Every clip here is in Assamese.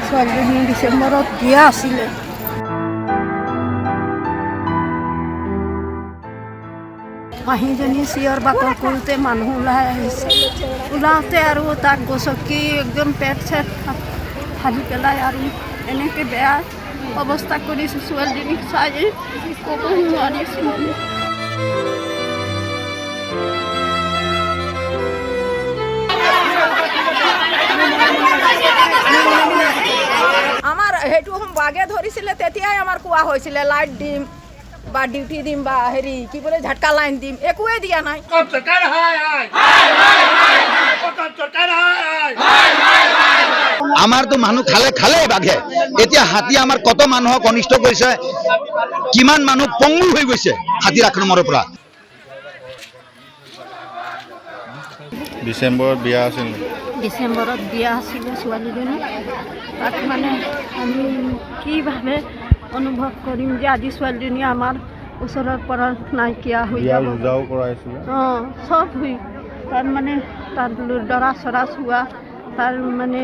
ছোৱালীজনী ডিচেম্বৰত বিয়া আছিলে। মাহীজনী চিঞৰ বাখৰ কৰোঁতে মানুহ ওলাই আহিছে। ওলাওঁতে আৰু তাক গচকি একদম পেট চেট ফালি পেলাই আৰু এনেকৈ বেয়া অৱস্থা কৰিছোঁ। ছোৱালীজনীক চাই ক'ব নোৱাৰিছোঁ। আমাৰ সেইটো বাগে ধৰিছিলে তেতিয়াই আমাৰ কোৱা হৈছিলে লাইট দিম বা ডিউটি দিম বা হেৰি কি বোলে ঝাটকা লাইন দিম, একোৱেই দিয়া নাই। আমাৰতো মানুহ খালে বাঘে। এতিয়া হাতী আমাৰ কত মানুহক অনিষ্ট কৰিছে, কিমান মানুহ পংগু হৈ গৈছে হাতীৰ আক্ৰমণৰ পৰা। ডিচেম্বৰত বিয়া আছিল। ডিচেম্বৰত বিয়া আছিলে ছোৱালীজনী। তাক মানে আমি কিভাৱে অনুভৱ কৰিম যে আজি ছোৱালীজনী আমাৰ ওচৰৰ পৰা নাইকিয়া হৈ যাব। অঁ, চব হৈ তাৰ মানে তাৰ দৰা চৰা চোৱা, তাৰ মানে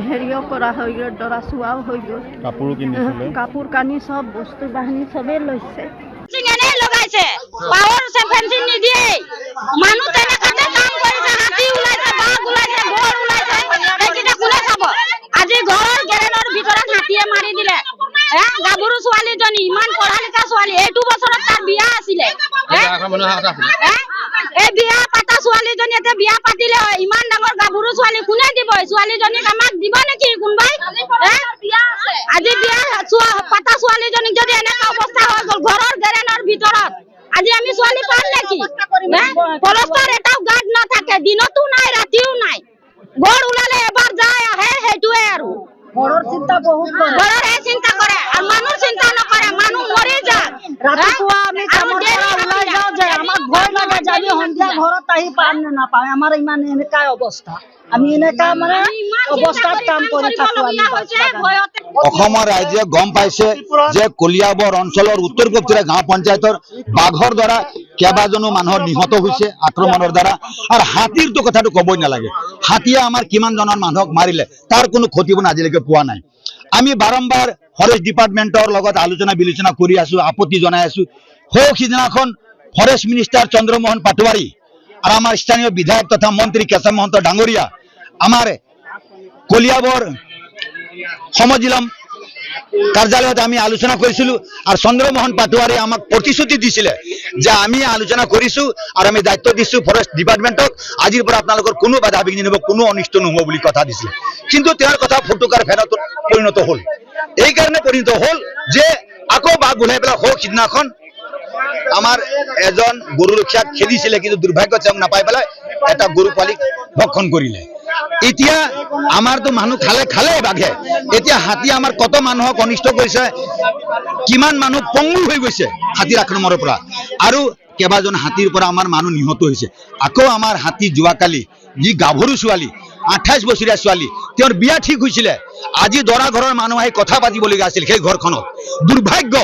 হেৰিও কৰা হৈ গ'ল, দৰা চোৱাও হৈ গ'ল। কাপোৰ কানি চব বস্তু বাহিনী চবেই লৈছে। লগাইছে পাৱাৰ ফেঞ্চিং নিদিয়ে, মানুহ তেনেকাতে কাম কৰিছে। হাতী ওলাইছে, বাঘ ওলাইছে, গড় ওলাইছে, সেইকেইটা কোনে চাব? আজি ঘৰৰ গেৰেনৰ ভিতৰত হাতীয়ে মাৰি দিলে। গাভৰু ছোৱালীজনী, ইমান পঢ়া লিখা ছোৱালী, এইটো বছৰত তাৰ বিয়া আছিলে। এই বিয়া পাতা ছোৱালীজনী এতিয়া বিয়া পাতিলে হয়, ইমান ডাঙৰ গাভৰু ছোৱালী কোনে দিব? ছোৱালীজনীক আমাক দিব নেকি কোনোবাই? আজি বিয়া পাতা ছোৱালীজনীক যদি এনেকা অৱস্থা হৈ গ'ল ঘৰৰ গেৰেনৰ ভিতৰত, আজি আমি ছোৱালী পাম নেকি? পৰস্পৰ এটাও গাত নাথাকে, দিনতো নাই ৰাতিও নাই। গড় ওলালে এবাৰ যায় আহে, সেইটোৱে আৰু ঘৰৰ চিন্তা বহুত কৰে। ঘৰৰহে চিন্তা কৰে আৰু মানুহ চিন্তা নকৰে, মানুহ মৰি যায়। ৰাতিপুৱা আমি কামৰ পৰা ওলাই যাওঁ যে আমাক ভয় লাগে যে আমি সন্ধিয়া ঘৰত আহি পাম নে নাপাম। আমাৰ ইমান এনেকাই অৱস্থা, আমি এনেকা মানে অৱস্থাত কাম কৰি থাকো। অসমৰ ৰাইজে গম পাইছে যে কলিয়াবৰ অঞ্চলৰ উত্তৰ গুপ্তিৰা গাঁও পঞ্চায়তৰ বাঘৰ দ্বাৰা কেইবাজনো মানুহৰ নিহত হৈছে আক্ৰমণৰ দ্বাৰা। আৰু হাতীৰটো কথাটো ক'বই নালাগে, হাতীয়ে আমাৰ কিমান জনৰ মানুহক মাৰিলে তাৰ কোনো ক্ষতিপূৰণ আজিলৈকে পোৱা নাই। আমি বাৰম্বাৰ ফৰেষ্ট ডিপাৰ্টমেণ্টৰ লগত আলোচনা বিলোচনা কৰি আছো, আপত্তি জনাই আছো। সিদিনাখন ফৰেষ্ট মিনিষ্টাৰ চন্দ্ৰমোহন পাটোৱাৰী আৰু আমাৰ স্থানীয় বিধায়ক তথা মন্ত্ৰী কেশৱ মহন্ত ডাঙৰীয়া আমাৰ কলিয়াবৰ সমজিলা কাৰ্যালয়ত আমি আলোচনা কৰিছিলো। আৰু চন্দ্ৰমোহন পাটোৱাৰী আমাক প্ৰতিশ্ৰুতি দিছিলে যে আমি আলোচনা কৰিছো আৰু আমি দায়িত্ব দিছো ফৰেষ্ট ডিপাৰ্টমেণ্টক, আজিৰ পৰা আপোনালোকৰ কোনো বাধা বিঘিনি নহ'ব, কোনো অনিষ্ট নহ'ব বুলি কথা দিছিলে। কিন্তু তেওঁৰ কথা ফুটুকাৰ ফেনত পৰিণত হ'ল। এইকাৰণে পৰিণত হ'ল যে আকৌ বাঘ ওলাই পেলাই সিদিনাখন আমাৰ এজন গৰু ৰক্ষাক খেদিছিলে, কিন্তু দুৰ্ভাগ্য তেওঁক নাপাই পেলাই এটা গৰু পোৱালীক ভক্ষণ কৰিলে। এতিয়া আমাৰতো মানুহ খালে বাঘে। এতিয়া হাতী আমাৰ কত মানুহক অনিষ্ট কৰিছে, কিমান মানুহ পংগু হৈ গৈছে হাতীৰ আক্ৰমণৰ পৰা, আৰু কেইবাজন হাতীৰ পৰা আমাৰ মানুহ নিহত হৈছে। আকৌ আমাৰ হাতী যোৱাকালি যি গাভৰু ছোৱালী, 28 বছৰীয়া ছোৱালী, তেওঁৰ বিয়া ঠিক হৈছিলে। আজি দৰা ঘৰৰ মানুহ আহি কথা পাতিবলগীয়া আছিল সেই ঘৰখনত। দুৰ্ভাগ্য,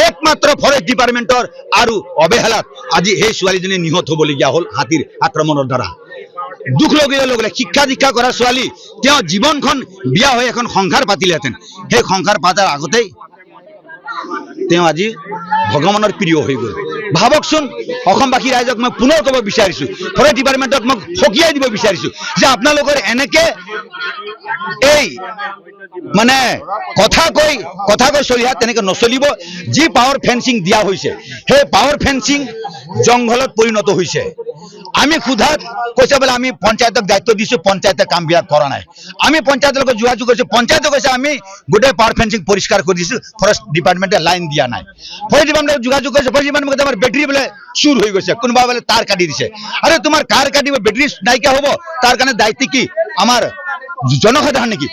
একমাত্ৰ ফৰেষ্ট ডিপাৰ্টমেণ্টৰ আৰু অৱহেলাত আজি সেই ছোৱালীজনী নিহত হ'বলগীয়া হ'ল হাতীৰ আক্ৰমণৰ দ্বাৰা। দুখ লগিলে শিক্ষা দীক্ষা কৰা ছোৱালী, তেওঁ জীৱনখন বিয়া হৈ এখন সংসাৰ পাতিলেহেঁতেন, সেই সংসাৰ পাতাৰ আগতেই তেওঁ আজি ভগৱানৰ প্ৰিয় হৈ গ'ল। ভাবকচোন, অসমবাসী ৰাইজক মই পুনৰ ক'ব বিচাৰিছো, ফৰেষ্ট ডিপাৰ্টমেণ্টক মই সকীয়াই দিব বিচাৰিছো যে আপোনালোকৰ এনেকে এই মানে কথা কৈ চলিহা তেনেকে নচলিব। যি পাৱাৰ ফেঞ্চিং দিয়া হৈছে, সেই পাৱাৰ ফেঞ্চিং জংঘলত পৰিণত হৈছে। আমি সোধাত কৈছে বোলে আমি পঞ্চায়তক দায়িত্ব দিছো, পঞ্চায়তে কামবিলাক কৰা নাই। আমি পঞ্চায়তৰ লগত যোগাযোগ কৰিছো, পঞ্চায়তে কৈছে আমি গোটেই পাৱাৰ ফেঞ্চিং পৰিষ্কাৰ কৰি দিছো, ফৰেষ্ট ডিপাৰ্টমেণ্টে লাইন দিয়া নাই। ফৰেষ্ট ডিপাৰ্টমেণ্টত যোগাযোগ কৰিছে, ফৰেষ্ট ডিপাৰ্টমেণ্টে আমাৰ বেটাৰী বোলে চুৰ হৈ গৈছে, কোনোবা বোলে তাৰ কাটি দিছে। আৰে তোমাৰ কাৰ কাটিব, বেটাৰী নাইকিয়া হ'ব, তাৰ কাৰণে দায়িত্ব কি আমাৰ জনসাধাৰণ নেকি?